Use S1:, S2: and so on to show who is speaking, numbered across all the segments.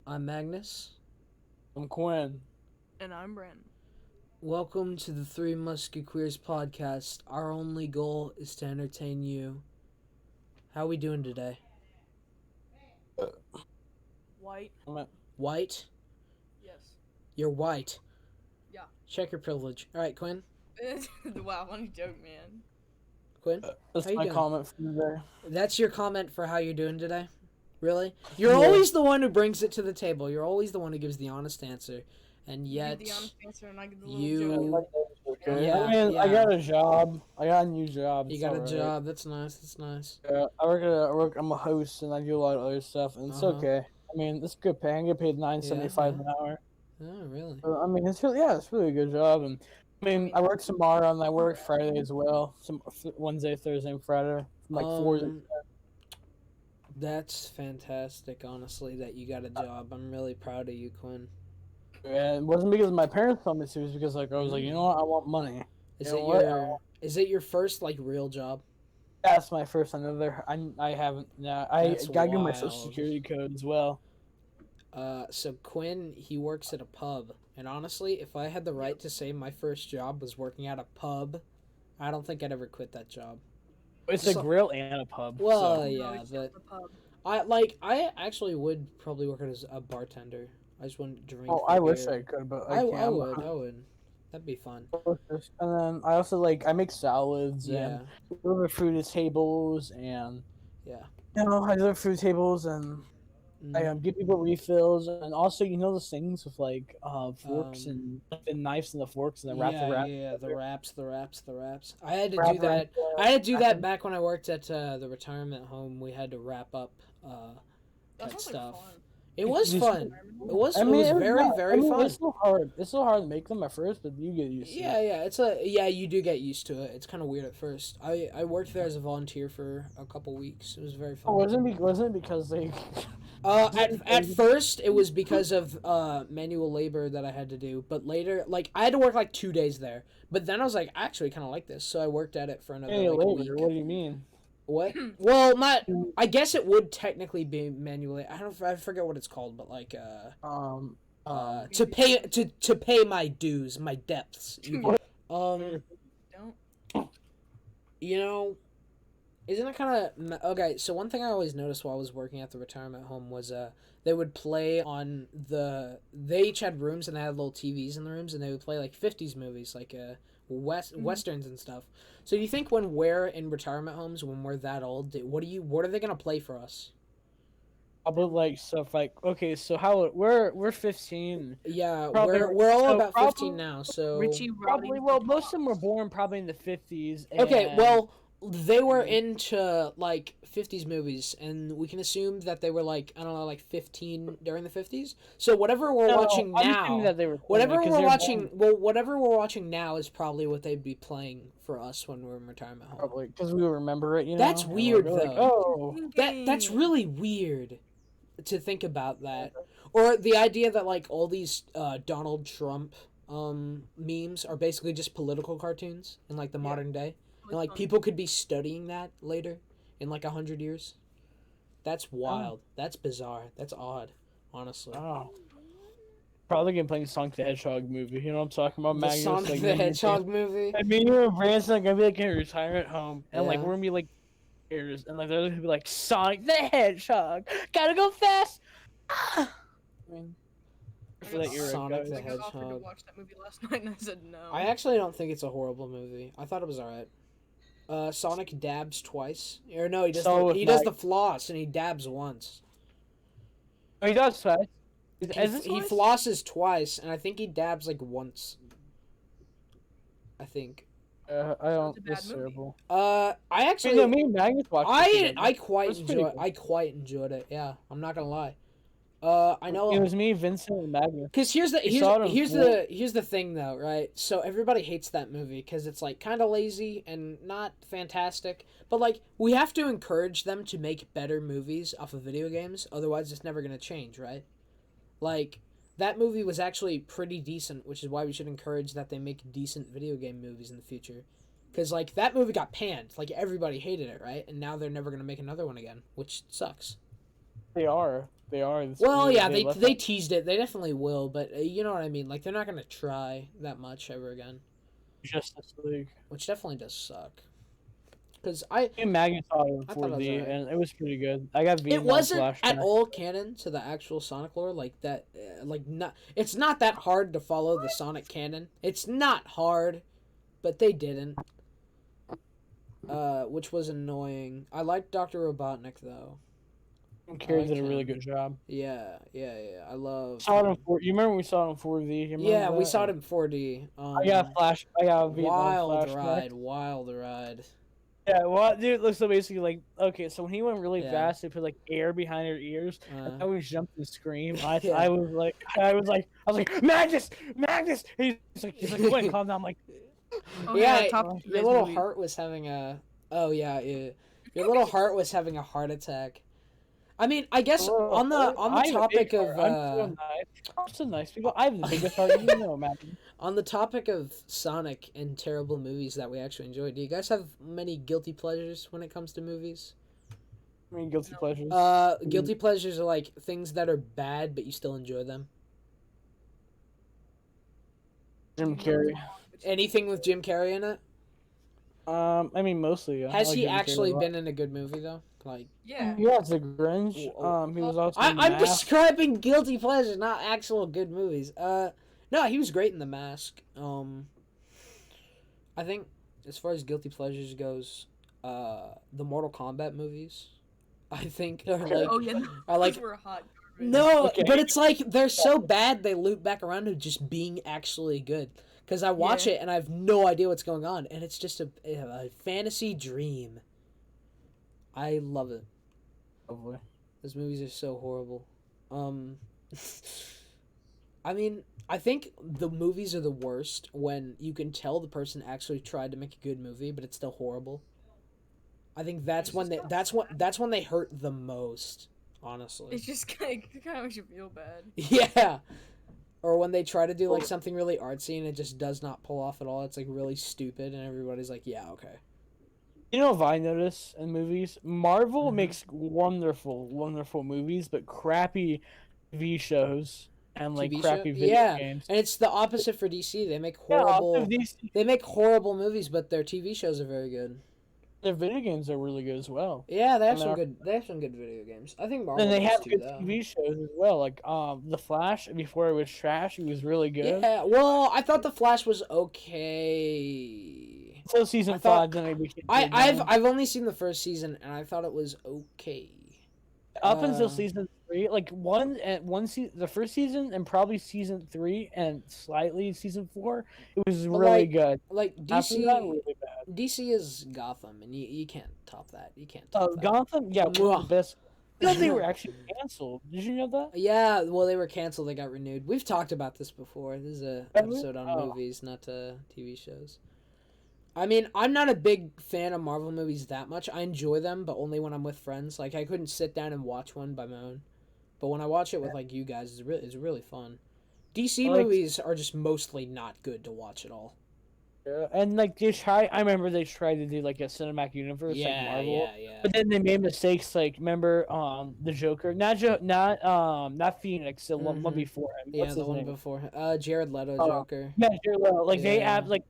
S1: I'm Magnus.
S2: I'm Quinn.
S3: And I'm Brandon.
S1: Welcome to the Three Muski-Queers podcast. Our only goal is to entertain you. How we doing today?
S3: White.
S1: White?
S3: Yes.
S1: You're white.
S3: Yeah.
S1: Check your privilege. Alright, Quinn?
S3: Wow, funny joke, man.
S1: Quinn?
S2: That's
S1: How you
S2: my
S1: doing?
S2: comment for today.
S1: That's your comment for how you're doing today? Really? You're
S2: Yeah.
S1: always the one who brings it to the table. You're always the one who gives the honest answer. And
S3: You
S1: yet,
S3: give the honest answer and I get the little
S1: you...
S3: joke.
S2: Okay.
S1: Yeah,
S2: I mean, I
S1: yeah.
S2: got a job. I got a new job.
S1: You
S2: It's
S1: got a
S2: alright.
S1: job. That's nice. That's nice.
S2: Yeah, I'm a host and I do a lot of other stuff, and it's
S1: Uh-huh.
S2: okay. I mean, it's good pay. I get paid $9.75
S1: Yeah.
S2: an hour.
S1: Oh, really?
S2: So, I mean, it's really a good job. And I mean, I work tomorrow and I work Friday as well. Wednesday, Thursday, and Friday. From like 4 to.
S1: That's fantastic, honestly, that you got a job. I'm really proud of you, Quinn.
S2: And it wasn't because my parents told me to. It was because like I was like, you know what, I want money.
S1: Is it your first like real job?
S2: That's my first another. I haven't. Yeah, I
S1: That's
S2: gotta give my social
S1: wild.
S2: security code as well.
S1: So Quinn, he works at a pub, and honestly, if I had the right to say my first job was working at a pub, I don't think I'd ever quit that job.
S2: It's
S1: So-
S2: a grill and a pub.
S1: Well,
S2: so.
S1: yeah,
S3: It's
S1: but
S3: the pub.
S1: I actually would probably work as a bartender. I just wouldn't drink.
S2: Oh,
S1: the
S2: I wish
S1: beer.
S2: I could, but
S1: I
S2: I can't.
S1: would. That'd be fun.
S2: And then I also I make salads
S1: Yeah,
S2: and deliver food to tables and
S1: yeah.
S2: I deliver food tables and I
S1: Mhm.
S2: give people refills and also those things with forks
S1: Um,
S2: and like, the knives and the forks and the wrap
S1: yeah,
S2: the wrap.
S1: yeah, the wraps. I had to
S2: Wrap
S1: do that.
S2: around
S1: I had to do that
S2: wrapping.
S1: back when I worked at the retirement home. We had to wrap up
S3: That
S1: that
S3: sounds
S1: stuff.
S3: like fun.
S1: It was
S2: Just-
S1: fun. It was
S2: I mean,
S1: very fun.
S2: It's so hard. It's so hard to make them at first, but you get used to
S1: Yeah,
S2: it.
S1: you do get used to it. It's kind of weird at first. I worked there as a volunteer for a couple weeks. It was very
S2: Oh,
S1: fun.
S2: wasn't it because
S1: At first it was because of manual labor that I had to do, but later I had to work like 2 days there. But then I was like, I actually kind of like this, so I worked at it for another
S2: Hey,
S1: like,
S2: labor,
S1: week.
S2: what do you mean?
S1: What? Well, not. I guess it would technically be manually. I forget what it's called, but to pay my dues, my debts.
S3: Don't.
S1: You know, isn't it kind of okay? So one thing I always noticed while I was working at the retirement home was they would play on they each had rooms and they had little TVs in the rooms and they would play like 50s movies like westerns and stuff. So do you think when we're in retirement homes when we're that old, what are they gonna play for us?
S2: Probably like stuff like so how we're 15.
S1: Yeah,
S2: Probably-
S1: we're all
S2: so
S1: about
S2: probably
S1: 15 now. So
S3: Richie
S2: Probably
S3: Roddy.
S2: well most of them were born probably in the 50s.
S1: okay,
S2: and-
S1: well they were into like 50s movies and we can assume that they were like I don't know like 15 during the 50s. So whatever we're
S2: No,
S1: watching
S2: I'm
S1: now,
S2: assuming that they were
S1: whatever
S2: 'cause
S1: we're
S2: they were
S1: watching,
S2: born
S1: well, whatever we're watching now is probably what they'd be playing for us when we're in retirement home.
S2: probably because we remember it.
S1: That's
S2: and
S1: weird,
S2: we're like,
S1: though.
S2: oh,
S1: That's really weird to think about that, or the idea that like all these Donald Trump memes are basically just political cartoons in like the modern day, and like people could be studying that later in like 100 years. That's wild. That's bizarre. That's odd. Honestly.
S2: oh. Probably gonna play Sonic the Hedgehog movie. You know what I'm talking about?
S1: The
S2: Magnus,
S1: Sonic
S2: like,
S1: the Hedgehog movie.
S2: I mean, you and Branson are gonna be like in a retirement home, and like
S1: Yeah.
S2: we're gonna be like ears, and like they're gonna be like Sonic the Hedgehog, gotta go fast. I mean, for that era,
S1: Sonic
S2: guys.
S1: the
S3: I got offered to
S1: Hedgehog.
S3: watch that movie last night and I said no.
S1: I actually don't think it's a horrible movie. I thought it was alright. Sonic dabs twice. Or no, he does
S2: So
S1: he
S2: with
S1: does
S2: Mag-
S1: the floss and he dabs once.
S2: Oh, he does fast.
S1: He,
S2: He
S1: flosses twice and I think he dabs like once. I think.
S2: I
S3: Sounds
S2: don't.
S3: a bad
S2: It's
S3: movie.
S2: terrible.
S1: I actually
S2: No, me and Magnus watched. it
S1: I
S2: together.
S1: quite
S2: That's pretty
S1: enjoy
S2: cool.
S1: I quite enjoyed it. Yeah, I'm not gonna lie. I know
S2: It was me, Vincent, and Magnus.
S1: because here's
S2: We saw it on
S1: here's the thing though, right? So everybody hates that movie because it's like kind of lazy and not fantastic. But like we have to encourage them to make better movies off of video games, otherwise it's never gonna change, right? Like that movie was actually pretty decent, which is why we should encourage that they make decent video game movies in the future. Because like that movie got panned, like everybody hated it, right? And now they're never gonna make another one again, which sucks.
S2: They are. They are.
S1: Well, yeah, they
S2: left
S1: they
S2: out
S1: teased it. They definitely will, but you know what I mean. Like they're not gonna try that much ever again,
S2: Justice League.
S1: which definitely does suck. Cause I
S2: Me and Maggie saw it in
S1: I thought it was
S2: 4D,
S1: alright.
S2: and it was pretty good. I got
S1: It
S2: Vietnam
S1: wasn't at
S2: flashback.
S1: all canon to the actual Sonic lore. Like that, like not. It's not that hard to follow the Sonic canon. It's not hard, but they didn't. Which was annoying. I liked Dr. Robotnik though.
S2: Carrie
S1: like
S2: did a really
S1: him.
S2: good job.
S1: Yeah. I love.
S2: Saw it in
S1: him.
S2: 4. You remember we saw it in 4D? You remember
S1: Yeah, we
S2: that?
S1: saw it in 4D.
S2: I got flash. I got a Vietnam
S1: Wild
S2: flashback.
S1: wild ride.
S2: Yeah, well, dude, look, so basically, like, okay, so when he went really
S1: Yeah.
S2: fast, they put like air behind her ears. I always jumped and screamed.
S1: Yeah.
S2: I was like, Magnus. He's like, go ahead, calm down. I'm like,
S3: Oh,
S1: Yeah,
S3: top
S1: your
S3: today's
S1: little
S3: movie.
S1: heart was having a. Oh yeah. Your little heart was having a heart attack. I mean, I guess on the
S2: I have a
S1: topic
S2: big
S1: of
S2: heart. I'm so nice. I'm so nice, people. I have the biggest heart you know, man.
S1: on the topic of Sonic and terrible movies that we actually enjoy. Do you guys have many guilty pleasures when it comes to movies?
S2: I mean, guilty pleasures.
S1: Guilty pleasures are like things that are bad but you still enjoy them.
S2: Jim Carrey.
S1: Anything with Jim Carrey in it?
S2: I mean, mostly. Yeah.
S1: Has
S2: I like
S1: he
S2: Jim Carrey a
S1: actually
S2: lot.
S1: been in a good movie though? Like
S3: Yeah.
S2: Yeah, it's the Grinch. He was also. in
S1: I'm
S2: Mask.
S1: describing guilty pleasures, not actual good movies. No, he was great in The Mask. I think as far as guilty pleasures goes, the Mortal Kombat movies, I think are like
S3: Oh yeah.
S1: are like
S3: Those were hot. garbage.
S1: no,
S2: Okay.
S1: but it's like they're so bad they loop back around to just being actually good. Because I watch
S3: Yeah.
S1: it and I have no idea what's going on, and it's just a fantasy dream. I love it.
S2: Probably.
S1: Those movies are so horrible. I mean, I think the movies are the worst when you can tell the person actually tried to make a good movie, but it's still horrible. I think that's
S3: It's
S1: when
S3: just
S1: that's when they hurt the most, honestly.
S3: It's just kind of makes you feel bad.
S1: Yeah. Or when they try to do like something really artsy and it just does not pull off at all. It's like really stupid and everybody's like, "Yeah, okay."
S2: You know what I notice in movies? Marvel
S1: Mhm.
S2: makes wonderful movies, but crappy TV shows and like
S1: TV
S2: crappy
S1: show?
S2: video
S1: Yeah.
S2: games.
S1: And it's the opposite for DC. They make
S2: Yeah,
S1: horrible
S2: also DC,
S1: they make horrible movies, but their TV shows are very good.
S2: their video games are really good as well.
S1: Yeah, they have
S2: And
S1: some
S2: they're-
S1: good. They have some good video games. I think Marvel
S2: And they
S1: does
S2: have
S1: too,
S2: good
S1: though.
S2: TV shows as well. Like The Flash, before it was trash, it was really good.
S1: Yeah, well, I thought the Flash was okay.
S2: Until season
S1: I thought-
S2: 5, then it became good
S1: I've
S2: again.
S1: I've only seen the first season and I thought it was okay.
S2: Up until
S1: uh,
S2: season 3, like the first season and probably season 3 and slightly season 4, it was
S1: But,
S2: really
S1: like,
S2: good.
S1: Like
S2: After
S1: DC,
S2: that, really bad.
S1: DC is Gotham, and you can't top that. You can't top that.
S2: Gotham, yeah, one of
S1: Mwah.
S2: the best. You know they were actually canceled. Did you know that?
S1: Yeah, well, they were canceled. They got renewed. We've talked about this before. This is a
S2: Have we?
S1: episode on
S2: Oh.
S1: movies, not TV shows. I mean, I'm not a big fan of Marvel movies that much. I enjoy them, but only when I'm with friends. Like, I couldn't sit down and watch one by my own. But when I watch it with like you guys, it's really fun. DC
S2: Like-
S1: movies are just mostly not good to watch at all.
S2: Yeah, and like I remember they tried to do like a cinematic universe like Marvel.
S1: yeah.
S2: But then they made mistakes. Like remember, the Joker, not Phoenix, the one
S1: Mhm.
S2: before him.
S1: Yeah,
S2: What's
S1: the
S2: his
S1: one
S2: name?
S1: before. Jared Leto
S2: Oh.
S1: Joker.
S2: Yeah, Jared Leto. Like they
S1: Yeah.
S2: have like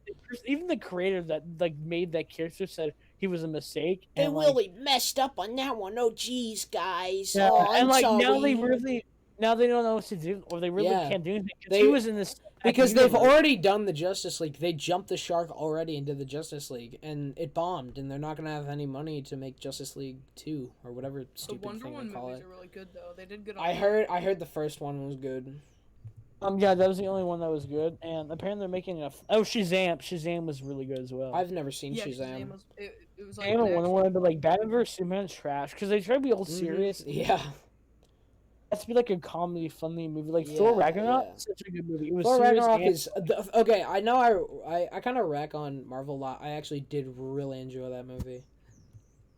S2: even the creator that like made that character said he was a mistake.
S1: They
S2: And, like,
S1: really messed up on that one. Oh, geez, guys.
S2: yeah,
S1: Oh, I'm
S2: and like
S1: sorry.
S2: now they don't know what to do, or they really
S1: Yeah.
S2: can't do anything. 'Cause
S1: They-
S2: he was in this
S1: Because they've
S2: universe.
S1: already done the Justice League. They jumped the shark already into the Justice League, and it bombed, and they're not going to have any money to make Justice League 2, or whatever
S3: The
S1: stupid
S3: Wonder
S1: thing they
S3: Woman
S1: call
S3: movies
S1: it.
S3: are really good though. They did good. On
S1: I
S3: that.
S1: heard the first one was good.
S2: Yeah, that was the only one that was good, and apparently they're making Shazam was really good as well.
S1: I've never seen
S3: Yeah,
S1: Shazam.
S3: was, it was like
S2: Shazam
S3: an
S2: and Wonder Woman, but like Batman vs Superman is trash because they try to be all
S1: Mhm.
S2: serious.
S1: Yeah.
S2: That's be like a comedy, funny movie. Like
S1: Yeah,
S2: Thor Ragnarok,
S1: yeah.
S2: such a good movie. It was
S1: Thor
S2: serious
S1: Ragnarok
S2: and-
S1: is... okay, I know I kind of rack on Marvel a lot. I actually did really enjoy that movie.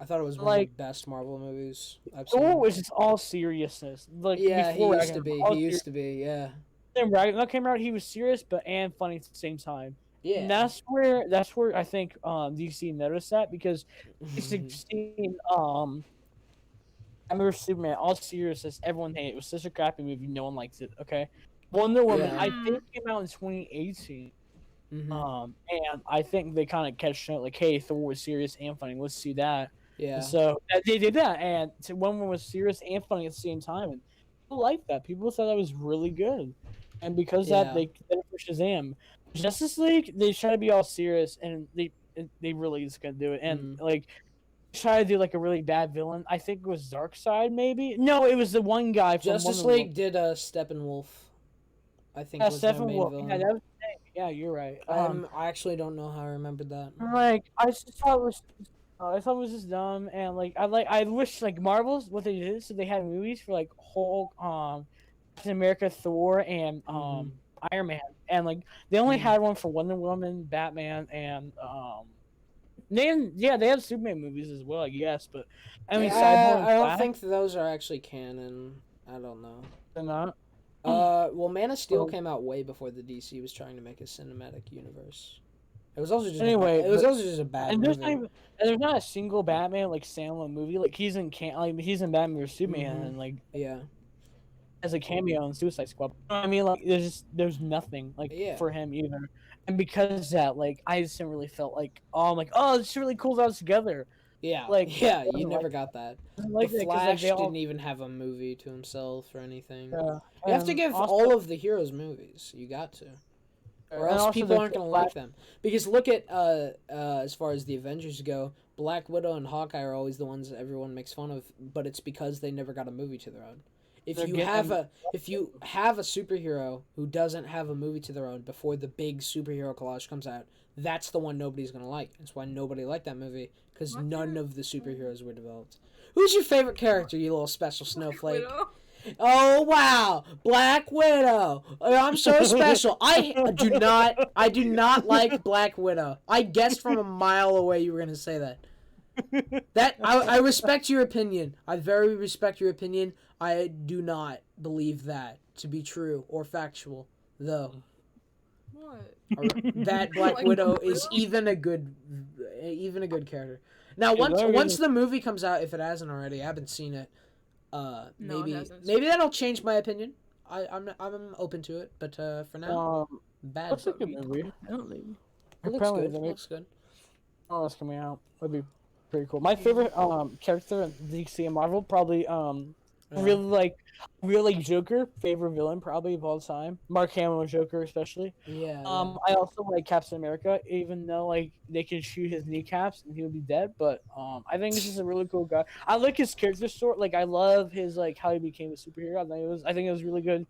S1: I thought it was one of
S2: Like-
S1: the best Marvel movies I've seen.
S2: Thor was just all seriousness. Like
S1: Yeah, he
S2: before
S1: used to
S2: Ragnarok,
S1: be.
S2: all
S1: He used to be, yeah.
S2: Then Ragnarok came out, he was serious but and funny at the same time.
S1: Yeah.
S2: And that's where I think DC noticed that because 2016 I remember Superman. All seriousness, everyone hated it. It was such a crappy movie. No one liked it. Okay. Wonder Woman,
S1: Yeah.
S2: I think came out in 2018.
S1: Mm-hmm.
S2: And I think they kind of catched on like, hey, Thor was serious and funny. Let's see that. And
S1: Yeah.
S2: so they did that, and Wonder Woman was serious and funny at the same time, and people liked that. People thought that was really good, and because of that
S1: Yeah.
S2: they did it for Shazam. Justice League, they try to be all serious, and they really just gonna do it, and like try to do like a really bad villain. I think it was Darkseid, maybe. No, it was the one guy from
S1: Justice
S2: Wonder
S1: League did Steppenwolf. I think
S2: Yeah,
S1: was their
S2: Stephen
S1: main
S2: Wolf.
S1: villain.
S2: Yeah, that was his name. Yeah, you're right.
S1: I actually don't know how I remembered that.
S2: Like I just thought it was, I thought it was just dumb, and I wish like Marvel's what they did, so they had movies for like Hulk, Captain America, Thor, and Iron Man, and like they only had one for Wonder Woman, Batman, and they have Superman movies as well, I guess, but I mean Cyborg and
S1: I don't
S2: Flash,
S1: think those are actually canon. I don't know.
S2: they're not.
S1: Well, Man of Steel
S2: Well-
S1: came out way before the DC was trying to make a cinematic universe. It was also just
S2: Anyway,
S1: it was
S2: but-
S1: also just a bad
S2: And
S1: movie.
S2: there's not a single Batman like standalone movie. Like he's in he's in Batman vs Superman,
S1: Mhm.
S2: and like
S1: Yeah.
S2: as a cameo in Suicide Squad. I mean, like there's nothing like
S1: Yeah.
S2: for him either. And because of that, like I just didn't really felt like I'm like, oh, it's really cool that it's together.
S1: Yeah.
S2: Like,
S1: yeah, you
S2: wasn't
S1: never
S2: like
S1: got that.
S2: Like
S1: The
S2: that 'cause, like,
S1: Flash
S2: they all,
S1: didn't even have a movie to himself or anything.
S2: yeah.
S1: You have to
S2: And
S1: give
S2: also-
S1: all of the heroes movies. You got to. Or
S2: and
S1: else
S2: also
S1: people
S2: the
S1: aren't going to
S2: Flash-
S1: like them. Because look at, as far as the Avengers go, Black Widow and Hawkeye are always the ones that everyone makes fun of, but it's because they never got a movie to their own. If
S2: They're
S1: you
S2: getting-
S1: have a superhero who doesn't have a movie to their own before the big superhero collage comes out, that's the one nobody's going to like. That's why nobody liked that movie, because
S3: What?
S1: none of the superheroes were developed. Who's your favorite character, you little special snowflake?
S3: Widow.
S1: Oh wow, Black Widow! Oh, I'm so special. I do not like Black Widow. I guessed from a mile away you were gonna say that. I respect your opinion. I very respect your opinion. I do not believe that to be true or factual, though.
S3: What?
S1: That Black
S3: Like
S1: Widow
S3: Black
S1: is
S3: Widow?
S1: even a good character. Now, once the movie comes out, if it hasn't already, I haven't seen it.
S3: No, it
S1: Maybe
S3: hasn't.
S1: that'll change my opinion. I'm open to it, but for now, bad.
S2: What's a good movie? I don't know.
S1: It looks
S2: Apparently
S1: good.
S2: they
S1: It
S2: make-
S1: looks good.
S2: Oh, it's coming out. That'd be pretty cool. My favorite character in DC and Marvel probably really Joker. Favorite villain probably of all time. Mark Hamill Joker especially.
S1: Yeah.
S2: I also like Captain America, even though like they can shoot his kneecaps and he would be dead. But I think he's just a really cool guy. I like his character story. Like I love his like how he became a superhero. I think it was really good.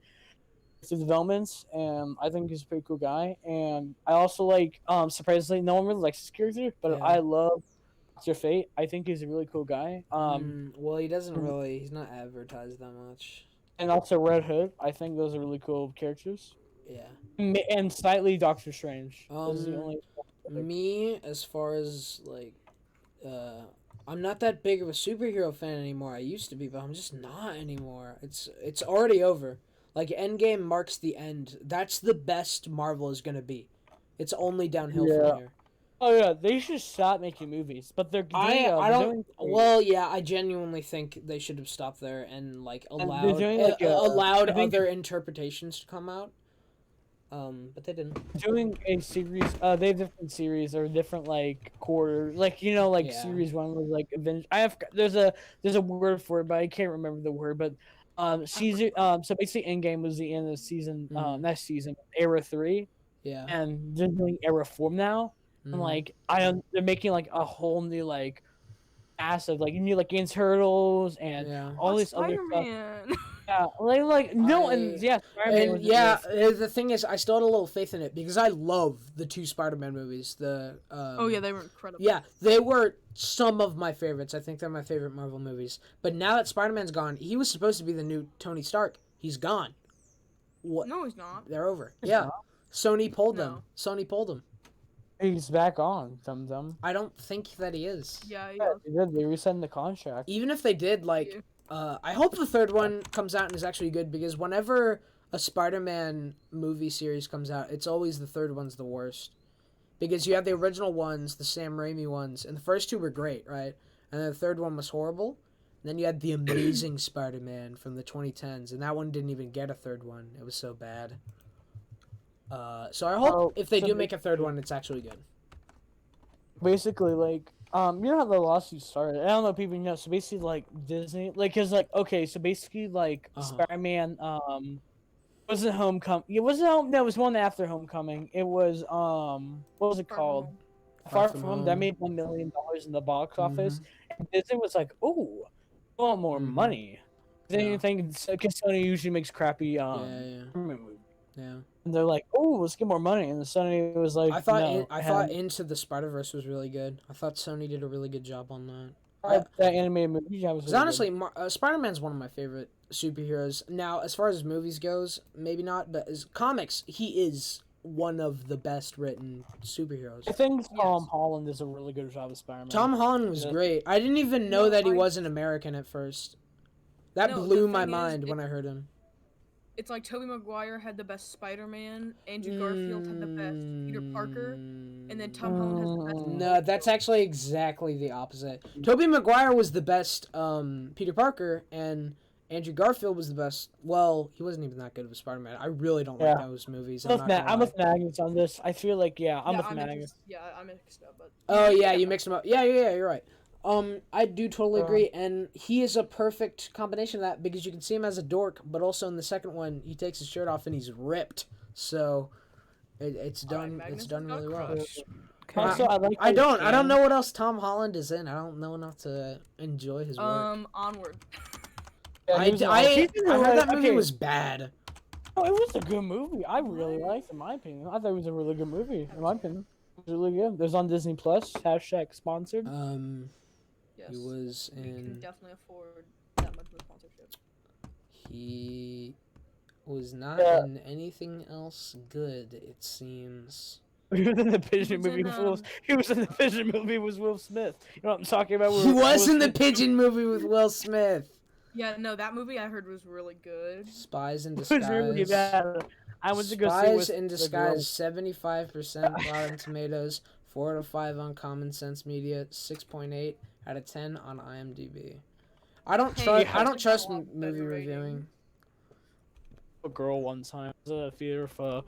S2: The developments, and I think he's a pretty cool guy. And I also like surprisingly no one really likes his character, but
S1: Yeah.
S2: I love Dr. Fate. I think he's a really cool guy.
S1: Well, he doesn't really. He's not advertised that much.
S2: And also Red Hood. I think those are really cool characters.
S1: Yeah.
S2: And slightly Doctor Strange. Those are the only.
S1: Me, as far as like, I'm not that big of a superhero fan anymore. I used to be, but I'm just not anymore. It's already over. Like Endgame marks the end. That's the best Marvel is gonna be. It's only downhill
S2: Yeah.
S1: from here.
S2: Oh yeah, they should stop making movies, but they're doing,
S1: I
S2: they're
S1: don't.
S2: doing-
S1: Well, yeah, I genuinely think they should have stopped there and like
S2: they're
S1: allowed
S2: doing, like,
S1: allowed
S2: I think-
S1: other interpretations to come out. But they didn't.
S2: doing a series. They have different series or different like quarter, like like
S1: Yeah.
S2: series one was like Avengers. There's a word for it, but I can't remember the word. But season so basically Endgame was the end of the season.
S1: Mhm.
S2: Next season, Era 3,
S1: Yeah.
S2: and they're doing Era 4 now.
S1: Mhm.
S2: And like they're making like a whole new like massive like new like in Turtles and
S1: Yeah.
S2: all this other stuff.
S3: Spider-Man.
S2: Yeah, like no,
S1: I-
S2: and yeah, Spider-Man
S1: And
S2: was-
S1: yeah, the thing is, I still had a little faith in it because I love the two Spider-Man movies.
S3: Oh yeah, they were incredible.
S1: Yeah, they were some of my favorites. I think they're my favorite Marvel movies. But now that Spider-Man's gone, he was supposed to be the new Tony Stark. He's gone. What?
S3: No, he's not.
S1: They're over.
S2: He's
S1: Yeah.
S2: not.
S1: Sony pulled
S3: No.
S1: them. Sony pulled him.
S2: he's back on. Dum.
S1: I don't think that he is.
S3: Yeah,
S2: Yeah, they did. They resend the contract.
S1: Even if they did, like, I hope the third one comes out and is actually good because whenever a Spider-Man movie series comes out, it's always the third one's the worst. Because you have the original ones, the Sam Raimi ones, and the first two were great, right? And then the third one was horrible. Then you had The Amazing Spider-Man from the 2010s, and that one didn't even get a third one. It was so bad. So I hope if they do make a third one, it's actually good.
S2: Basically, like, you know how the lawsuit started? I don't know if people know. So basically, like, Disney, like, cause like, okay, so basically, like, Spider-Man, wasn't Homecoming. It wasn't home. No, it was one after Homecoming. It was what was it called? Far From Home. That made $1 million in the box office. And Disney was like, "Oh, we want more money." Anything, because Sony usually makes crappy movies.
S1: Yeah.
S2: And they're like, "Oh, let's get more money." And the Sony was like,
S1: I thought
S2: no.
S1: I thought Into the Spider-Verse was really good. I thought Sony did a really good job on that.
S2: That animated movie, yeah, was really
S1: honestly, Spider-Man's one of my favorite superheroes. Now, as far as movies goes, maybe not, but as comics, he is one of the best written superheroes.
S2: I think Tom Holland does a really good job as Spider-Man.
S1: Tom Holland was great. I didn't even know that he wasn't American at first. That blew my mind when I heard him.
S3: It's like Tobey Maguire had the best Spider-Man, Andrew Garfield had the best Peter Parker, and then Tom Holland has the best.
S1: No, that's actually exactly the opposite. Tobey Maguire was the best Peter Parker, and Andrew Garfield was the best. Well, he wasn't even that good of a Spider-Man. I really don't like those movies.
S2: I'm with Magnus on this. I feel like I'm with Magnus.
S3: I mixed up. But
S1: oh yeah, you mixed them up. Yeah, you're right. I do totally agree, and he is a perfect combination of that because you can see him as a dork, but also in the second one, he takes his shirt off and he's ripped. So, it's done. It's done really well.
S2: Okay. Also,
S1: I don't know what else Tom Holland is in. I don't know enough to enjoy his work.
S3: Onward.
S1: I heard that movie was bad.
S2: Oh, it was a good movie. I really liked it, in my opinion. I thought it was a really good movie, in my opinion. It was really good. It was on Disney Plus. # sponsored.
S3: Yes.
S1: He was in.
S3: You can definitely afford that much of a sponsorship.
S1: He was not in anything else good, it seems.
S2: He was in the Pigeon movie with Will. He was in the Pigeon movie with Will Smith. You know what I'm talking about?
S1: He was in the Pigeon movie with Will Smith.
S3: Yeah, no, that movie I heard was really good.
S1: Spies in Disguise.
S2: It was really bad. I went to go see
S1: Spies in Disguise. 75% Rotten Tomatoes, 4 out of 5 on Common Sense Media, 6.8 out of 10 on IMDb. I don't trust movie reviewing.
S2: A girl one time was at a theater for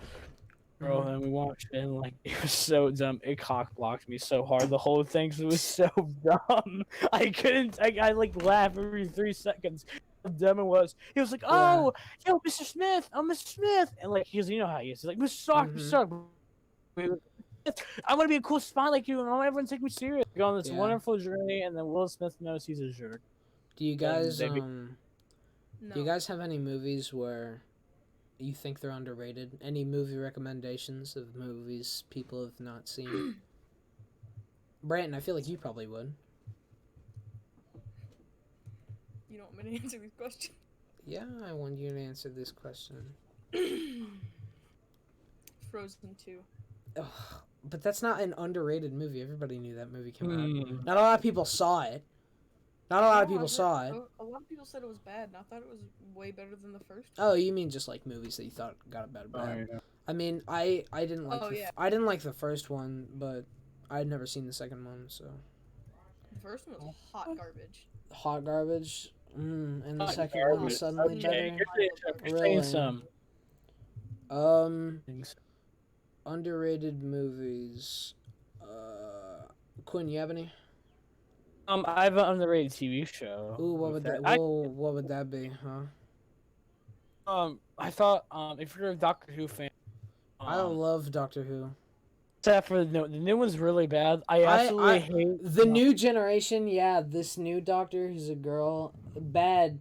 S2: a girl, and we watched it, and like it was so dumb. It cock blocked me so hard. The whole thing was so dumb. I couldn't. I like laugh every 3 seconds. How dumb it was. He was like, "Oh, yo, Mr. Smith, I'm Mr. Smith," and like you know how he is. He's like, "Mr. Stark, Mr. Stark. I want to be a cool spy like you, and I want everyone to take me serious." Go on this wonderful journey, and then Will Smith knows he's a jerk.
S1: Do you guys do you guys have any movies where you think they're underrated? Any movie recommendations of movies people have not seen? Brandon, I feel like you probably would.
S3: You don't want me to answer this question?
S1: Yeah, I want you to answer this question.
S3: Frozen 2.
S1: Ugh, but that's not an underrated movie. Everybody knew that movie came out. Not a lot of people saw it. A lot of people saw it.
S3: A lot of people said it was bad, and I thought it was way better than the first.
S1: Oh, you mean just like movies that you thought got bad? I mean, I didn't like. I didn't like the first one, but I had never seen the second one, so.
S3: The first one was hot garbage.
S1: Hot garbage. And the second one was suddenly better. Really? Underrated movies. Quinn, you have any?
S2: I have an underrated TV show.
S1: Ooh, what would that? What would that be, huh?
S2: I thought if you're a Doctor Who fan,
S1: I love Doctor Who.
S2: Except for the new one's really bad. I absolutely hate
S1: the new generation. Yeah, this new Doctor who's a girl. Bad.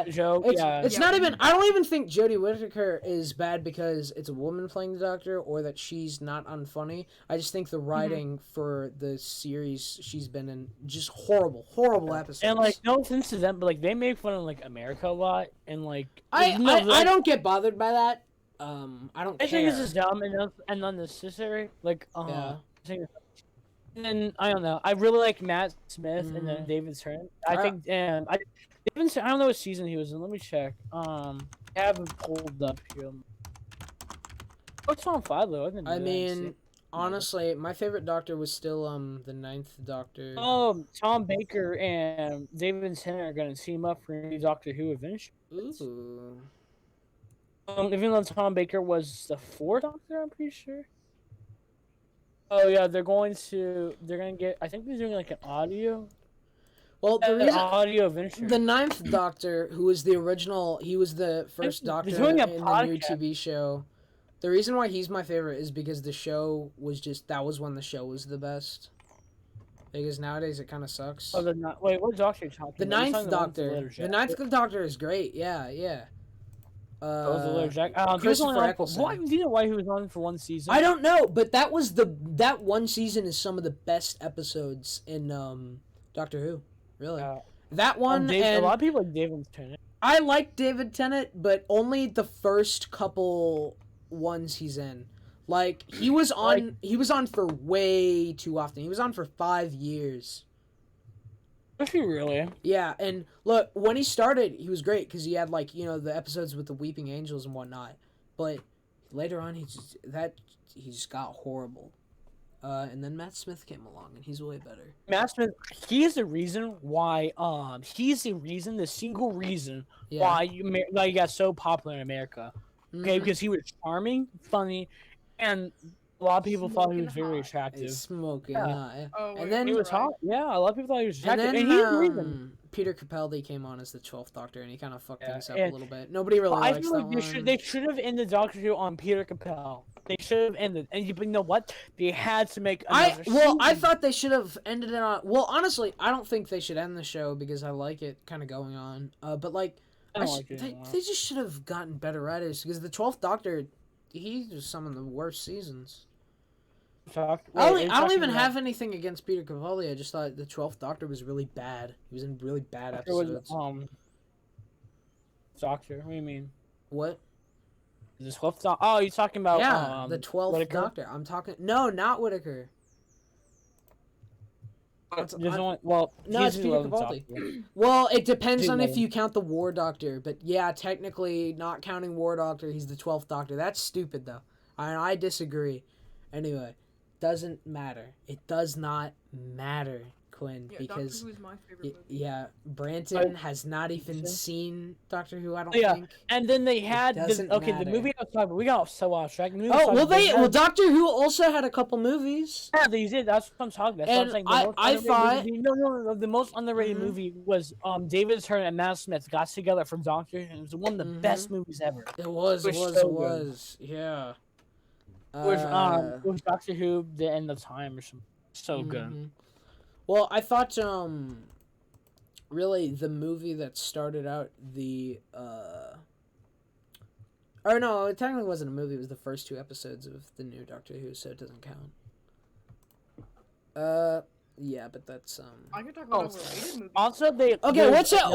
S2: Joke.
S1: It's not even. I don't even think Jodie Whittaker is bad because it's a woman playing the Doctor, or that she's not unfunny. I just think the writing for the series she's been in just horrible episodes.
S2: And like, no offense to them, but like they make fun of like America a lot, and like
S1: I don't get bothered by that. I don't care.
S2: I think this is dumb and unnecessary. Like, and I don't know. I really like Matt Smith and then David Stern. I think, and I don't know what season he was in. Let me check. I have him pulled up here. What's on 5 though?
S1: I mean, honestly, my favorite Doctor was still the Ninth Doctor.
S2: Tom Baker and David Tennant are gonna team up for a new Doctor Who eventually.
S1: Ooh.
S2: Even though Tom Baker was the fourth Doctor, I'm pretty sure. Oh yeah, they're gonna get. I think they're doing like an audio.
S1: Well, the reason
S2: Audio adventure.
S1: the Ninth Doctor, who was the original, he was the first Doctor
S2: They're doing a
S1: in the new
S2: podcast.
S1: TV show. The reason why he's my favorite is because the show was that was when the show was the best. Because nowadays it kind of sucks.
S2: Oh, wait, what Doctor are you talking
S1: The
S2: about? You're
S1: Ninth
S2: talking the one with
S1: Doctor.
S2: letter
S1: The Ninth Doctor is great. Yeah.
S2: Oh, the letter Jack. He was
S1: Christopher
S2: only on
S1: Eccleston.
S2: Why? Do you know why he was on for one season?
S1: I don't know, but that one season is some of the best episodes in Doctor Who. Really, that one.
S2: A lot of people like David Tennant.
S1: I like David Tennant, but only the first couple ones he's in. Like he was on for way too often. He was on for 5 years.
S2: Was he really?
S1: Yeah, and look, when he started, he was great because he had the episodes with the Weeping Angels and whatnot. But later on, he just got horrible. And then Matt Smith came along, and he's way better.
S2: Matt Smith, he's the reason why. The single reason why you got so popular in America. Okay, because he was charming, funny, and a lot of people thought he was very attractive.
S1: Smoking
S2: hot.
S3: Oh,
S1: and then
S2: he was hot. Yeah, a lot of people thought he was attractive.
S1: And then
S2: he's the reason.
S1: Peter Capaldi came on as the 12th Doctor, and he kind of fucked things up a little bit. Nobody really likes
S2: I feel
S1: that
S2: like
S1: one.
S2: They should have ended Doctor Who on Peter Capaldi. They should have ended. And you know what? They had to make another season.
S1: I thought they should have ended it on... Well, honestly, I don't think they should end the show because I like it kind of going on. But, they just should have gotten better writers because the 12th Doctor, he was some of the worst seasons. I don't even have anything against Peter Capaldi. I just thought the 12th Doctor was really bad. He was in really bad episodes.
S2: Doctor, what do you mean?
S1: What?
S2: The 12th Doctor? Oh, you're talking about
S1: the 12th
S2: Whittaker?
S1: Doctor. I'm talking... No, not Whittaker.
S2: No,
S1: it's
S2: he's the
S1: Peter
S2: 11th
S1: Capaldi.
S2: Doctor.
S1: Well, it depends on if
S2: 11th.
S1: you count the War Doctor, but yeah, technically, not counting War Doctor, he's the 12th Doctor. That's stupid, though. I disagree. Anyway, doesn't matter. It does not matter, Quinn,
S3: Yeah,
S1: because
S3: Doctor Who is my favorite movie.
S1: yeah, Branton has not even seen Doctor Who. I don't
S2: Yeah,
S1: think.
S2: and then they had
S1: doesn't
S2: the
S1: matter.
S2: movie I was talking about. We got so off track.
S1: Doctor Who also had a couple movies.
S2: Yeah, they did. That's what I'm talking about.
S1: And I thought
S2: the most underrated
S1: Mhm.
S2: movie was David Tennant and Matt Smith got together from Doctor, and it was one of the best movies ever.
S1: It was. Yeah.
S2: It was Doctor Who, The End of Time, or something. So good.
S1: Mhm. Well, I thought really the movie that started out the or no, it technically wasn't a movie. It was the first 2 episodes of the new Doctor Who, so it doesn't count. Yeah, but that's
S3: I could talk about overrated movies.
S2: Also,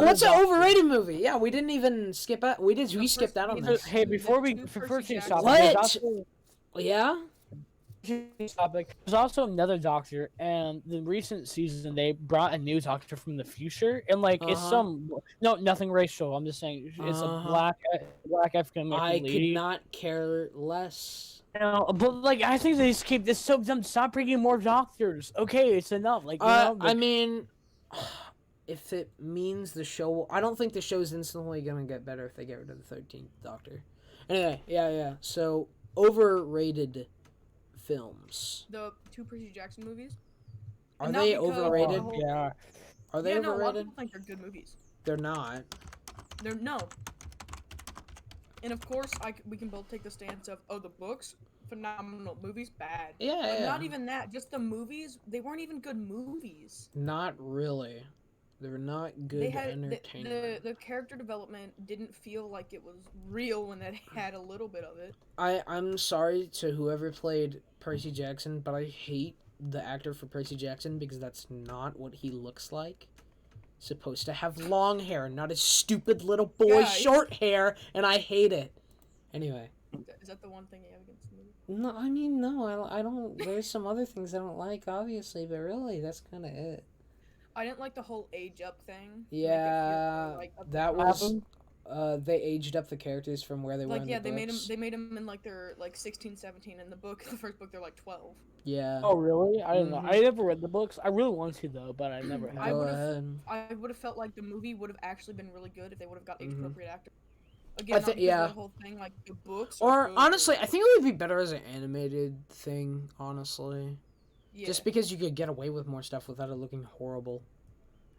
S1: what's an overrated movie? Yeah, we didn't even skip out. We skipped out on this.
S2: Hey, before we stop,
S1: Yeah.
S2: topic. There's also another Doctor, and the recent season they brought a new Doctor from the future, and it's nothing racial. I'm just saying it's a black African American
S1: I
S2: lady.
S1: could not care less.
S2: But I think they just keep this so dumb. Stop bringing more Doctors. Okay, it's enough.
S1: I mean, if it means the show, I don't think the show's instantly gonna get better if they get rid of the 13th Doctor. Anyway, yeah. So overrated films.
S3: The 2 Percy Jackson movies.
S1: Are
S3: And
S1: they
S3: not because
S1: overrated?
S3: the whole-
S2: Yeah.
S1: Are they
S3: No, a lot of
S1: overrated?
S3: people think they're good movies.
S1: They're not.
S3: They're no. And of course, we can both take the stance of, the books, phenomenal, movies, bad.
S1: Yeah.
S3: Not even that, just the movies, they weren't even good movies.
S1: Not really. They're not good
S3: They had
S1: entertainment.
S3: the character development didn't feel like it was real when they had a little bit of it.
S1: I'm sorry to whoever played Percy Jackson, but I hate the actor for Percy Jackson because that's not what he looks like. Supposed to have long hair, not a stupid little boy short hair, and I hate it. Anyway.
S3: Is that the one thing you have against the movie?
S1: No, I mean, no, I don't, there's some other things I don't like, obviously, but really, that's kind of it.
S3: I didn't like the whole age up thing.
S1: Yeah, that was they aged up the characters from where they were
S3: Like
S1: in
S3: yeah,
S1: the books.
S3: they made them in like they're like 16, 17 in the book. The first book they're like 12.
S1: Yeah.
S2: Oh really? I didn't know.
S1: Mhm.
S2: I never read the books. I really want to though, but I never have.
S1: Go ahead.
S3: I would have felt like the movie would have actually been really good if they would have got age
S1: Mhm.
S3: appropriate actors. Again, not because
S1: yeah.
S3: of the whole thing, like the books.
S1: Or
S3: Good,
S1: honestly, I think it would be better as an animated thing. Honestly,
S3: yeah.
S1: just because you could get away with more stuff without it looking horrible,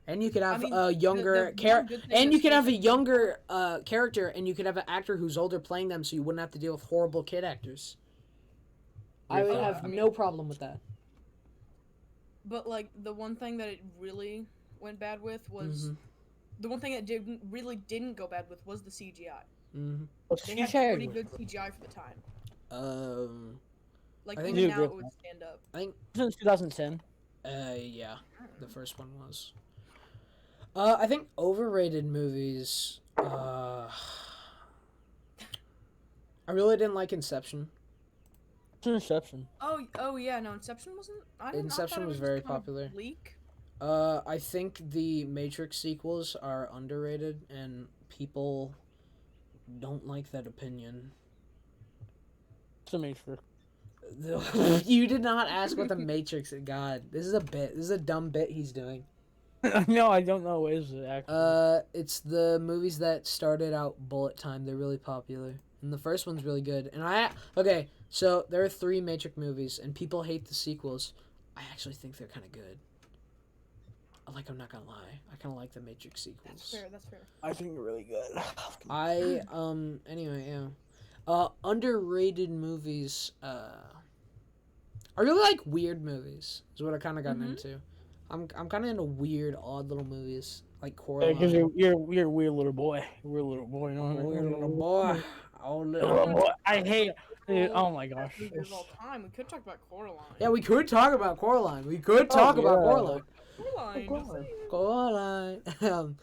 S1: and you could have
S3: I mean,
S1: a younger
S3: one
S1: character,
S3: good thing
S1: and
S3: that's
S1: you could have a
S3: like-
S1: younger character, and you could have an actor who's older playing them, so you wouldn't have to deal with horrible kid actors. I would have no problem with that.
S3: But like the one thing that it really went bad with was
S1: Mhm.
S3: the one thing that didn't go bad with was the CGI.
S1: Mhm.
S3: They had pretty good CGI for the time. Like
S1: I think-
S3: even
S2: Yeah,
S3: now
S2: good.
S3: it would stand up.
S1: I think.
S2: Since 2010.
S1: Yeah, the first one was. I think overrated movies. I really didn't like Inception.
S2: It's an Inception.
S3: Oh yeah, no, Inception wasn't. I didn't.
S1: Inception
S3: I thought it
S1: was
S3: just
S1: very
S3: kind of
S1: popular.
S3: Bleak.
S1: I think the Matrix sequels are underrated, and people don't like that opinion.
S2: It's a Matrix.
S1: You did not ask what the Matrix. God, this is a bit. This is a dumb bit he's doing.
S2: No, I don't know what is it actually.
S1: It's the movies that started out bullet time. They're really popular, and the first one's really good. And okay, so there are 3 Matrix movies, and people hate the sequels. I actually think they're kind of good. Like, I'm not gonna lie, I kind of like the Matrix sequels.
S3: That's fair.
S2: I think they're really good.
S1: Anyway, yeah. Underrated movies. I really like weird movies. Is what I kind of gotten into. I'm kind of into weird, odd little movies like Coraline.
S2: Because you're a weird little boy. Weird little boy. You know what I mean?
S1: Weird little boy. Oh,
S2: Little boy. I hate. Dude, oh my gosh.
S3: Movies all time. We could talk about Coraline.
S1: Yeah, we could talk about Coraline. We could talk about
S2: yeah.
S1: Coraline.
S3: Coraline. just saying.
S1: Coraline.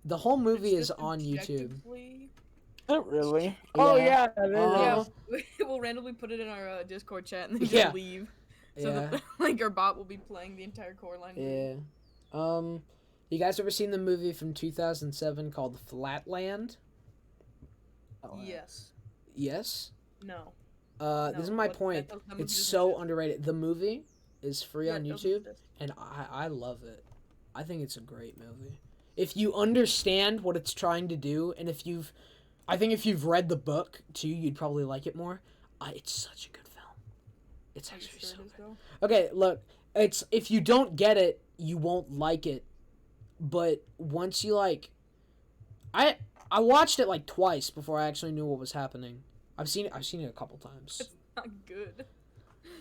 S1: The whole movie
S3: It's
S1: is
S3: just
S1: on YouTube.
S3: objectively-
S2: Not really. Oh yeah. It is.
S1: Uh,
S3: Yeah, we'll randomly put it in our Discord chat and then
S1: Yeah.
S3: just leave. So
S1: Yeah.
S3: that like our bot will be playing the entire Coraline movie.
S1: Yeah. You guys ever seen the movie from 2007 called Flatland?
S3: Yes.
S1: Yes.
S3: No.
S1: This is my point.
S3: that movie
S1: It's
S3: doesn't
S1: so
S3: exist.
S1: underrated. The movie is free
S3: Yeah,
S1: on
S3: it doesn't
S1: YouTube,
S3: exist.
S1: and I love it. I think it's a great movie. If you understand what it's trying to do, and I think if you've read the book too, you'd probably like it more. It's such a good film. It's
S3: Are you
S1: actually
S3: sure
S1: so
S3: it is,
S1: good.
S3: though?
S1: Okay, look, it's if you don't get it, you won't like it. But once you I watched it like twice before I actually knew what was happening. I've seen it a couple times.
S3: It's not good.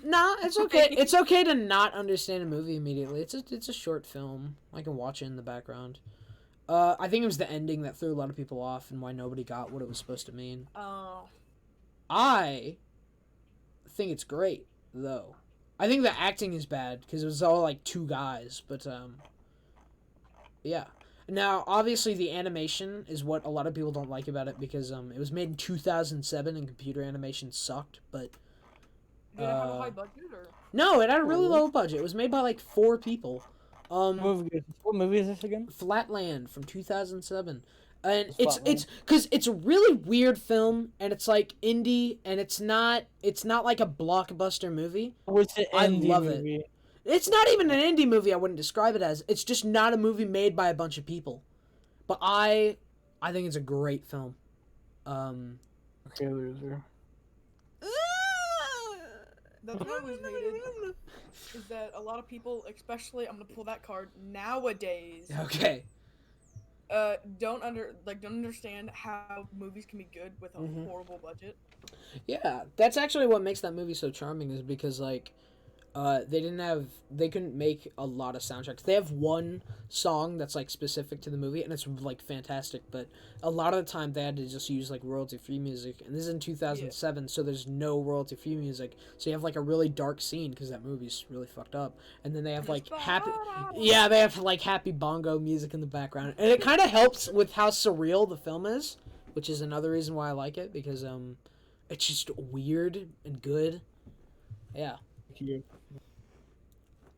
S1: Nah, it's okay. It's okay to not understand a movie immediately. It's a short film. I can watch it in the background. I think it was the ending that threw a lot of people off and why nobody got what it was supposed to mean.
S3: Oh.
S1: I think it's great though. I think the acting is bad because it was all like 2 guys, but yeah. Now, obviously, the animation is what a lot of people don't like about it because it was made in 2007 and computer animation sucked. But
S3: Did it have a high budget or?
S1: no, it had a really low budget. It was made by like 4 people.
S2: What movie is this again?
S1: Flatland from 2007. And
S2: What's
S1: it's because it's a really weird film, and it's like indie, and it's not like a blockbuster movie.
S2: What's the
S1: I
S2: indie
S1: love
S2: movie?
S1: it. It's not even an indie movie. I wouldn't describe it as. It's just not a movie made by a bunch of people. But I think it's a great film.
S2: Okay, loser.
S3: That's what I was hated. Is that a lot of people, especially I'm gonna pull that card nowadays,
S1: Okay.
S3: don't understand how movies can be good with a
S1: Mhm.
S3: horrible budget.
S1: Yeah, that's actually what makes that movie so charming is because like they couldn't make a lot of soundtracks. They have one song that's like specific to the movie and it's like fantastic, but a lot of the time they had to just use like royalty free music, and this is in 2007, so there's no royalty free music, so you have like a really dark scene because that movie's really fucked up, and then they have like they have like happy bongo music in the background, and it kind of helps with how surreal the film is, which is another reason why I like it, because it's just weird and good. Yeah.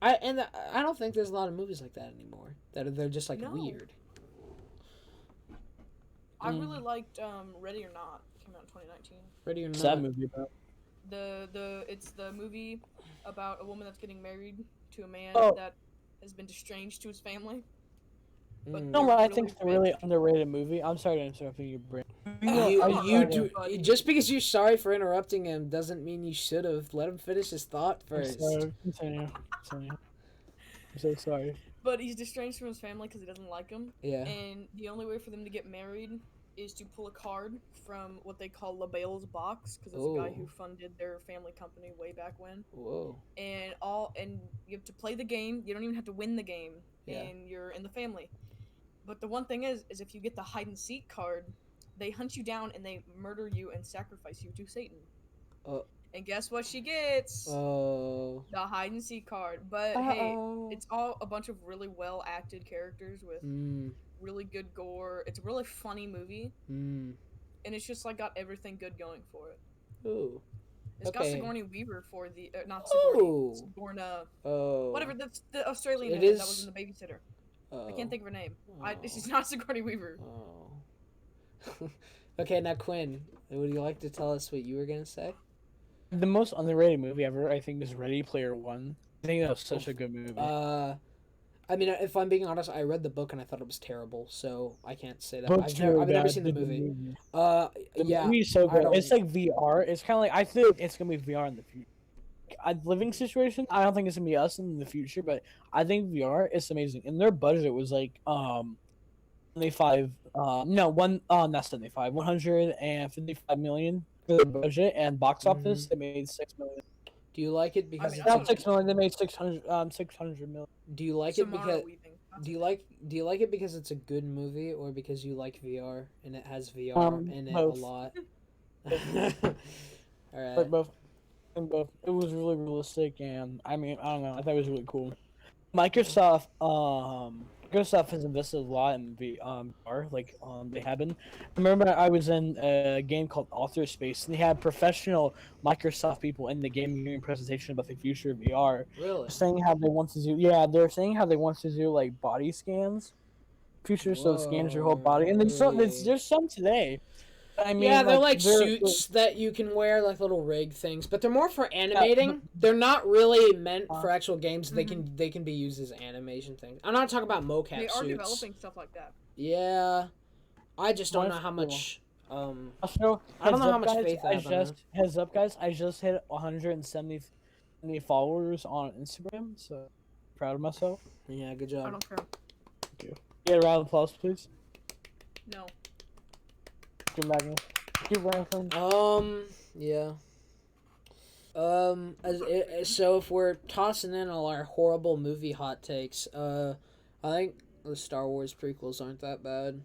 S1: I don't think there's a lot of movies like that anymore. They're just like
S3: No.
S1: weird.
S3: I really liked Ready or Not. It came out in 2019.
S1: Ready or
S2: What's that
S1: Not?
S2: movie about?
S3: It's the movie about a woman that's getting married to a man
S2: Oh.
S3: that has been estranged to his family. But
S1: Mm.
S2: You know
S3: they're
S2: what I
S3: really
S2: think is a
S3: rich.
S2: really underrated movie? I'm sorry to interrupt your brain.
S1: You,
S3: I'm
S1: you
S3: alright,
S1: do
S3: buddy.
S1: just because you're sorry for interrupting him doesn't mean you should have. Let him finish his thought
S2: I'm
S1: first.
S2: sorry. Continue. I'm so sorry.
S3: But he's estranged from his family because he doesn't like him.
S1: Yeah.
S3: And the only way for them to get married is to pull a card from what they call LaBelle's box, because it's a guy who
S1: Oh.
S3: funded their family company way back when.
S1: Whoa.
S3: And you have to play the game. You don't even have to win the game,
S1: Yeah.
S3: and you're in the family. But the one thing is if you get the hide and seek card, they hunt you down and they murder you and sacrifice you to Satan.
S1: Oh.
S3: And guess what she gets?
S1: Oh.
S3: The hide and seek card. But hey, it's all a bunch of really well acted characters with really good gore. It's a really funny movie, and it's just like got everything good going for it.
S1: Ooh.
S3: It's got
S1: Okay.
S3: Sigourney Weaver for the not Sigourney,
S1: Ooh.
S3: Sigourney,
S1: Oh.
S3: whatever. That's the Australian
S1: It
S3: that
S1: is-
S3: was in The Babysitter.
S1: Oh.
S3: I can't think of her name.
S1: Oh.
S3: She's not Sigourney Weaver.
S1: Oh. Okay, now Quinn, would you like to tell us what you were gonna say?
S2: The most underrated movie ever, I think, is Ready Player One. I think that was such a good movie.
S1: I mean, if I'm being honest, I read the book and I thought it was terrible, so I can't say that.
S2: Book's
S1: I've
S2: really
S1: never
S2: bad,
S1: seen the
S2: but
S1: movie.
S2: The
S1: Yeah,
S2: movie's so
S1: I
S2: good.
S1: don't-
S2: It's like VR. It's kind of like I think it's gonna be VR in the future. A living situation. I don't think it's gonna be us in the future, but I think VR is amazing. And their budget was like 75. No one. Not 75. 155 million for their budget, and box office they made 6 million.
S1: Do you like it because
S3: mean,
S1: it's
S2: Not 6 million. They made 600 million.
S1: do you like it
S3: Samara
S1: because
S3: Weaving.
S1: do you like it because it's a good movie or because you like VR and it has VR in it
S2: both.
S1: a lot? All right.
S2: But both. And both. It was really realistic, and I mean, I don't know. I thought it was really cool. Microsoft has invested a lot in VR, like they have been. I remember I was in a game called Author Space, and they had professional Microsoft people in the game giving a presentation about the future of VR,
S1: Really?
S2: saying how they want to do. Yeah, they're saying how they want to do like body scans, future, so it scans your whole body, and there's some today. I mean,
S1: Yeah, they're like
S2: they're-
S1: suits that you can wear, like little rig things, but they're more for animating. They're not really meant for actual games. They can be used as animation things. I'm not talking about mocap
S3: They are
S1: suits.
S3: developing stuff like that.
S1: Yeah, I just don't know
S2: Mine's
S1: how
S2: cool.
S1: much.
S2: Also,
S1: I don't know how
S2: heads up,
S1: much
S2: guys,
S1: faith I have in them.
S2: Heads up, guys! I just hit 170 followers on Instagram, so proud of myself.
S1: Yeah, good
S3: I
S1: job.
S3: don't care.
S2: Thank you. Get a round of applause, please.
S3: No.
S2: Give Magnus. Give Rankin.
S1: Yeah. So if we're tossing in all our horrible movie hot takes, I think the Star Wars prequels aren't that bad.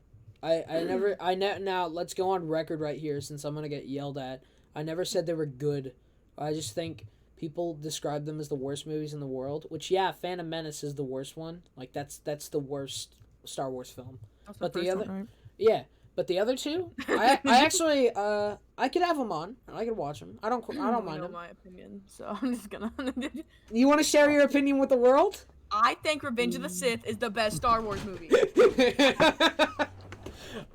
S1: Now let's go on record right here since I'm gonna get yelled at. I never said they were good. I just think people describe them as the worst movies in the world. Which yeah, Phantom Menace is the worst one. Like that's the worst Star Wars film.
S3: That's
S1: But the
S3: first
S1: other-
S3: one, right?
S1: Yeah, but the other two, I actually I could have them on. I could watch them. I don't
S3: You
S1: mind
S3: know
S1: them.
S3: my opinion, so I'm just gonna.
S1: You want to share your opinion with the world?
S3: I think Revenge of the Sith is the best Star Wars movie.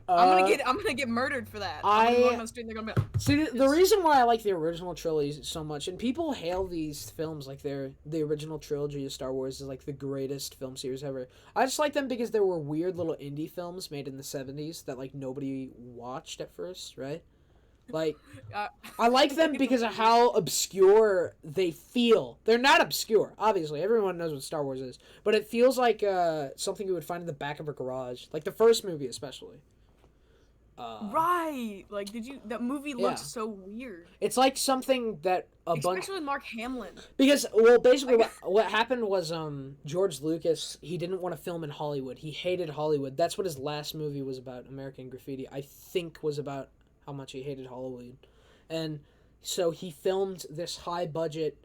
S3: I'm gonna get murdered for that. I'm gonna go on the street and they're gonna be like,
S1: See, the reason why I like the original trilogy so much, and people hail these films like the original trilogy of Star Wars is like the greatest film series ever. I just like them because there were weird little indie films made in the 70s that like nobody watched at first, right? Like, I like them because of how obscure they feel. They're not obscure, obviously. Everyone knows what Star Wars is. But it feels like something you would find in the back of a garage. Like the first movie especially.
S3: right. Like, that movie
S1: Yeah.
S3: looks so weird.
S1: It's like something that a bunch...
S3: Especially with Mark Hamill.
S1: Because, well, basically what happened was George Lucas, he didn't want to film in Hollywood. He hated Hollywood. That's what his last movie was about, American Graffiti. I think was about how much he hated Hollywood. And so he filmed this high-budget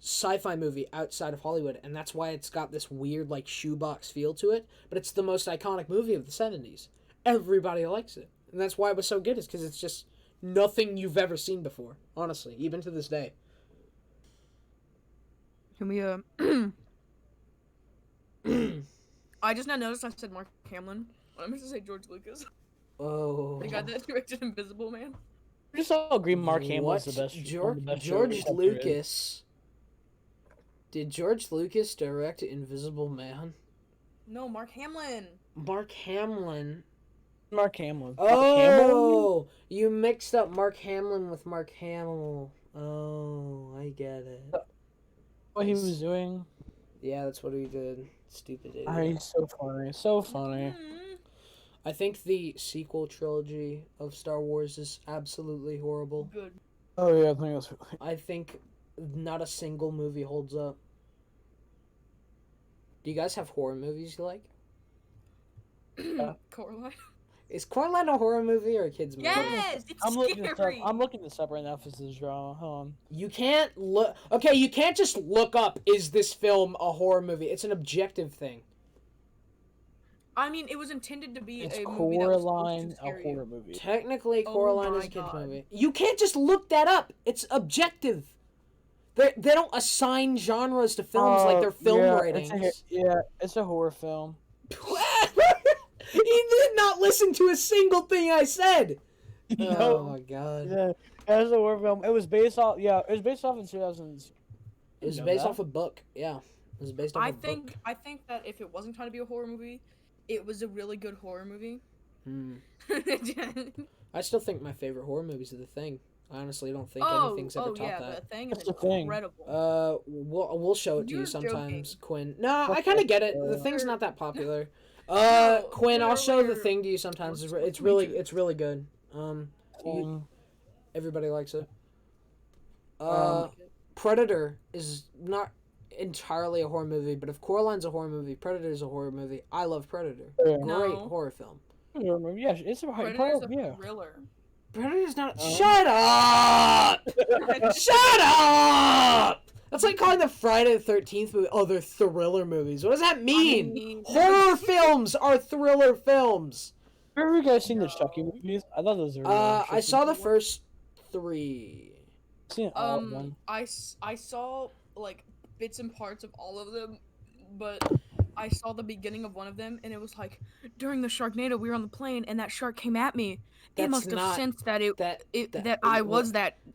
S1: sci-fi movie outside of Hollywood, and that's why it's got this weird, like, shoebox feel to it. But it's the most iconic movie of the 70s. Everybody likes it. And that's why it was so good, is because it's just nothing you've ever seen before, honestly, even to this day.
S3: Can we, I just now noticed I said Mark Hamill. I meant to say George Lucas.
S1: Oh.
S3: The guy that directed Invisible Man.
S2: I just all agree Mark Hamill is the
S1: What?
S2: best. one of the best
S1: George
S2: directors there is.
S1: Lucas. Did George Lucas direct Invisible Man?
S3: No, Mark Hamlin.
S1: Mark Hamlin.
S2: Mark Hamill.
S1: Oh, you mixed up Mark Hamlin with Mark Hamill. Oh, I get it.
S2: What he was doing.
S1: Yeah, that's what he did. Stupid idiot.
S2: He's so funny. So funny.
S3: Mm.
S1: I think the sequel trilogy of Star Wars is absolutely horrible.
S3: Good.
S2: Oh yeah, I think that's really.
S1: I think not a single movie holds up. Do you guys have horror movies you like?
S3: Coraline.
S1: Is Coraline a horror movie or a kids movie?
S3: Yes, it's
S2: I'm looking this up.
S3: scary.
S2: I'm looking this up right now for this drama. Hold on.
S1: You can't look. Okay, you can't just look up. Is this film a horror movie? It's an objective thing.
S3: I mean, it was intended to be
S2: It's
S3: a movie that was
S2: Coraline,
S3: supposed to
S2: a
S3: scare
S2: horror
S3: you.
S2: movie.
S1: Technically,
S3: Oh
S1: Coraline is
S3: my
S1: a kids
S3: God.
S1: movie. You can't just look that up. It's objective. They don't assign genres to films like they're film
S2: yeah,
S1: ratings.
S2: It's a horror film.
S1: You did not listen to a single thing I said. Oh
S2: No.
S1: my god.
S2: Yeah, it's a horror film. It was based off. Yeah, it was based off in 2000s.
S1: It was
S2: You know
S1: based
S2: that?
S1: off a book. Yeah. It was based off a book.
S3: I think that if it wasn't trying to be a horror movie, it was a really good horror movie.
S1: Hmm. I still think my favorite horror movies are The Thing. I honestly don't think anything's ever topped
S3: yeah,
S1: that.
S3: The Thing
S2: What's
S3: is
S2: The Thing?
S3: incredible.
S1: We'll show it to you
S3: You're
S1: sometimes,
S3: joking.
S1: Quinn. No, I kind of get it. The Thing's not that popular. Quinn, I'll show The Thing to you sometimes. It's really good. Everybody likes it. Predator is not entirely a horror movie, but if Coraline's a horror movie, Predator's a horror movie. I love Predator.
S2: Yeah.
S1: Great
S3: No.
S1: horror film.
S2: Yeah, it's a
S3: Predator's a
S2: yeah.
S3: thriller.
S1: Predator's not. Shut up! Shut up! That's like calling the Friday the 13th movie. Oh, they're thriller movies. What does that mean? Horror films are thriller films.
S2: Have you guys seen the Chucky movies? I thought those were. Really
S1: I
S2: interesting.
S1: saw the first 3.
S2: I've seen all of them.
S3: I saw like bits and parts of all of them, but I saw the beginning of one of them, and it was like during the Sharknado, we were on the plane, and that shark came at me. They
S1: That's
S3: must have
S1: not-
S3: sensed that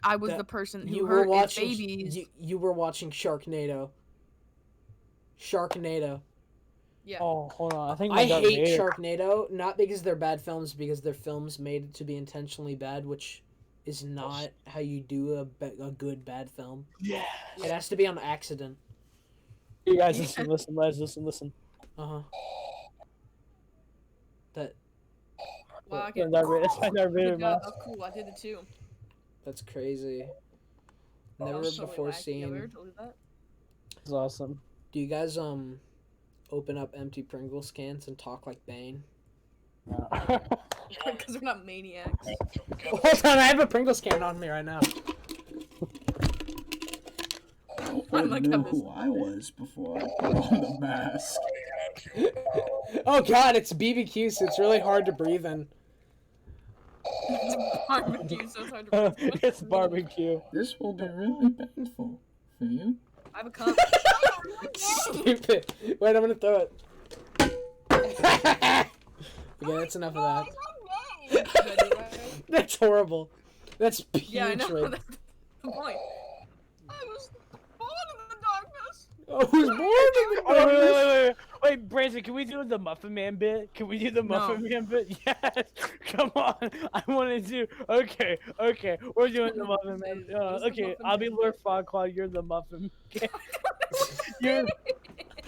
S3: I was the person who
S1: You were
S3: hurt its
S1: watching.
S3: babies.
S1: You were watching Sharknado. Sharknado.
S3: Yeah.
S2: Oh, hold on. I think
S1: I
S2: my dad
S1: hate
S2: made it.
S1: Sharknado, not because they're bad films, because they're films made to be intentionally bad, which is not how you do a good bad film.
S2: Yeah.
S1: It has to be on accident.
S2: You guys listen, listen.
S1: Uh-huh. That
S3: Wow, I
S2: Yeah,
S3: can-
S2: that rated
S3: Yeah,
S2: mask.
S3: that's cool. I did it too.
S1: that's crazy. Never
S3: That was totally
S1: before
S3: wacky. Have I
S1: seen.
S3: ever told you that?
S2: It's awesome.
S1: Do you guys open up empty Pringles cans and talk like Bane?
S3: Because we're not maniacs.
S1: Hold on, I have a Pringles can on me right now.
S3: I
S4: I
S3: like
S4: knew
S3: how this-
S4: who I was before I put on the mask.
S1: Oh god, it's BBQ, so it's really hard to breathe in.
S3: It's barbecue, so it's hard to breathe.
S2: It's barbecue.
S4: This will be really painful for you.
S3: I have a cup.
S1: Stupid. Wait, I'm gonna throw it. Okay, that's enough of that. That's horrible. That's
S3: Yeah, I know.
S1: putrid.
S3: That's the point. I was born in the darkness.
S1: I was born in the darkness.
S2: Wait, Branson, can we do the Muffin Man bit? Can we do the Muffin Man bit? Yes! Come on! I want to do. Okay, we're doing the Muffin Man.
S3: What's the
S2: Okay,
S3: Muffin
S2: I'll be
S3: Man
S2: Lord Farquaad, you're the Muffin Man. You're.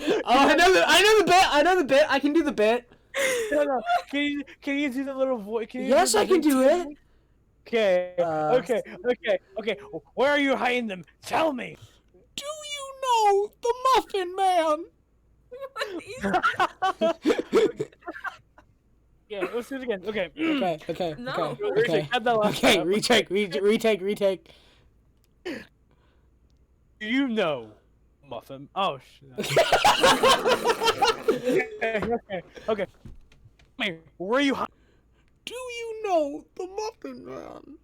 S1: Oh, I know the bit. I can do the bit.
S2: No. Can you do the little voice?
S1: Yes, I can do it.
S2: Okay,
S1: Uh,
S2: okay. Where are you hiding them? Tell me!
S1: Do you know the Muffin Man?
S2: Yeah, let's do it again. Okay.
S1: Okay.
S3: No.
S1: Okay.
S2: Have that last
S1: Okay.
S2: time.
S1: Retake.
S2: You know, Muffin. Oh shit. Okay. Wait, where are you hiding?
S1: Do you know the Muffin Man?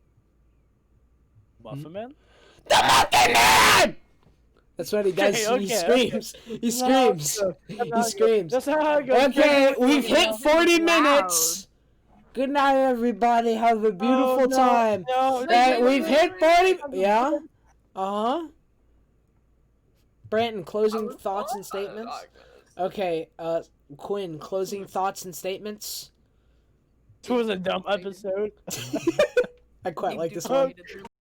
S2: Muffin Man?
S1: The Muffin Man! That's what he does.
S2: Okay,
S1: He
S2: okay,
S1: screams. He screams. He screams.
S2: That's how it goes.
S1: Okay, we've hit 40 minutes. Good night, everybody. Have a beautiful
S2: no,
S1: time.
S2: No,
S1: Right,
S3: wait,
S1: we've hit 40.
S2: wait.
S1: Yeah. Brandon,
S3: I
S1: closing
S3: was
S1: thoughts
S3: on
S1: and statements.
S3: darkness.
S1: Okay. Quinn, closing thoughts and statements.
S2: This was a dumb episode.
S1: I quite
S3: You
S1: like this
S3: duplicated
S1: one.
S3: through